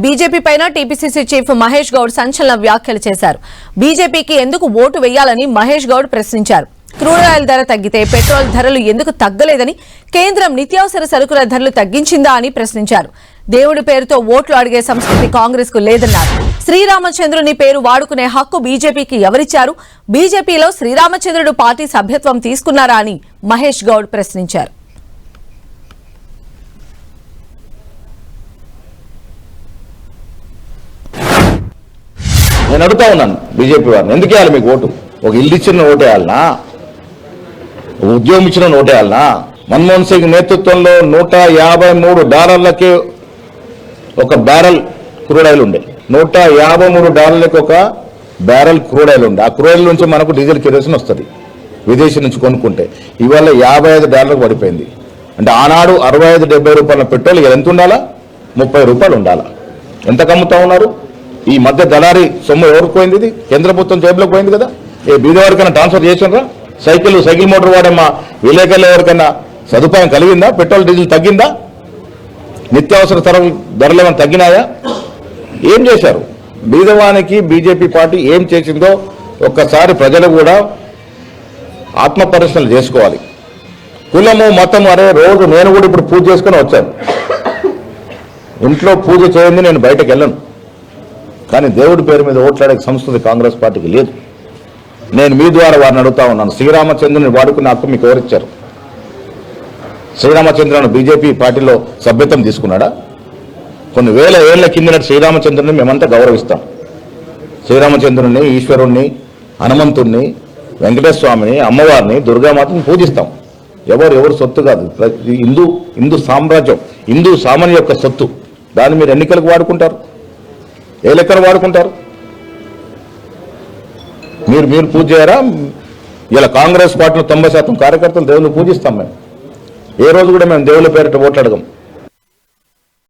BJP పైన TPCC chief Mahesh Goud సంచలన వ్యాఖ్యలు చేశారు. బీజేపీకి ఎందుకు ఓటు వేయాలని మహేష్ గౌడ్ ప్రశ్నించారు. క్రూడ్ ఆయిల్ ధర తగ్గితే పెట్రోల్ ధరలు ఎందుకు తగ్గలేదని, కేంద్రం నిత్యావసర సరుకుల ధరలు తగ్గించిందా అని ప్రశ్నించారు. దేవుడి పేరుతో ఓట్లు అడిగే సంస్కృతి కాంగ్రెస్ కు లేదన్నారు. శ్రీరామచంద్రుని పేరు వాడుకునే హక్కు బీజేపీకి ఎవరిచ్చారు? బీజేపీలో శ్రీరామచంద్రుడు పార్టీ సభ్యత్వం తీసుకున్నారా అని మహేష్ గౌడ్ ప్రశ్నించారు. నేను అడుగుతా ఉన్నాను బీజేపీ వారిని, ఎందుకు వేయాలి మీకు ఓటు? ఒక ఇల్లు ఇచ్చిన ఓటు వేయాలనా? ఉద్యోగం ఇచ్చిన ఓటు వేయాలనా? మన్మోహన్ సింగ్ నేతృత్వంలో $153 ఒక బ్యారెల్ క్రూడ్ ఆయిల్ ఉండే. $153 ఒక బ్యారెల్ క్రూడ్ ఆయిల్ ఉండే. ఆ క్రూడ్ ఆయిల్ నుంచి మనకు డీజిల్ కిరోసిన్ వస్తుంది విదేశీ నుంచి కొనుక్కుంటే. ఇవాళ $55 పడిపోయింది. అంటే ఆనాడు 65-70 రూపాయల పెట్రోల్ ఎంత ఉండాలా? 30 రూపాయలు ఉండాలా? ఎంత కమ్ముతా ఉన్నారు? ఈ మధ్య దళారీ సొమ్ము ఎవరికి పోయింది? ఇది కేంద్ర ప్రభుత్వం జేబులోకి పోయింది కదా. ఏ బీదవారికైనా ట్రాన్స్ఫర్ చేసినరా? సైకిల్ మోటార్ వాడమ్మా విలేకరులు ఎవరికైనా సదుపాయం కలిగిందా? పెట్రోల్ డీజిల్ తగ్గిందా? నిత్యావసర ధరలు ఏమైనా తగ్గినాయా? ఏం చేశారు? బీదవానికి బీజేపీ పార్టీ ఏం చేసిందో ఒక్కసారి ప్రజలు కూడా ఆత్మపరిశీలన చేసుకోవాలి. కులము మతం అరే రోజు నేను కూడా ఇప్పుడు పూజ చేసుకుని వచ్చాను. ఇంట్లో పూజ చేయండి, నేను బయటకు వెళ్ళను. కానీ దేవుడి పేరు మీద ఓట్లాడే సంస్కృతి కాంగ్రెస్ పార్టీకి లేదు. నేను మీ ద్వారా వారిని అడుగుతా ఉన్నాను, శ్రీరామచంద్రుని వాడుకునే హక్కు మీకు ఎవరిచ్చారు? శ్రీరామచంద్రుని బీజేపీ పార్టీలో సభ్యత్వం తీసుకున్నాడా? కొన్ని వేల ఏళ్ల కిందటి శ్రీరామచంద్రుని మేమంతా గౌరవిస్తాం. శ్రీరామచంద్రుని, ఈశ్వరుణ్ణి, హనుమంతుణ్ణి, వెంకటేశ్వర స్వామిని, అమ్మవారిని, దుర్గామాతని పూజిస్తాం. ఎవరు సొత్తు కాదు. హిందూ సామ్రాజ్యం, హిందూ సామాన్య యొక్క సొత్తు. దాన్ని మీరు ఎన్నికలకు వాడుకుంటారు, ఏ లెక్కలు వాడుకుంటారు? మీరు పూజ చేయరా? ఇలా కాంగ్రెస్ పార్టీలో 90% కార్యకర్తలు దేవుళ్ళు పూజిస్తాం. మేము ఏ రోజు కూడా మేము దేవుళ్ళ పేరిట ఓట్లాడగం.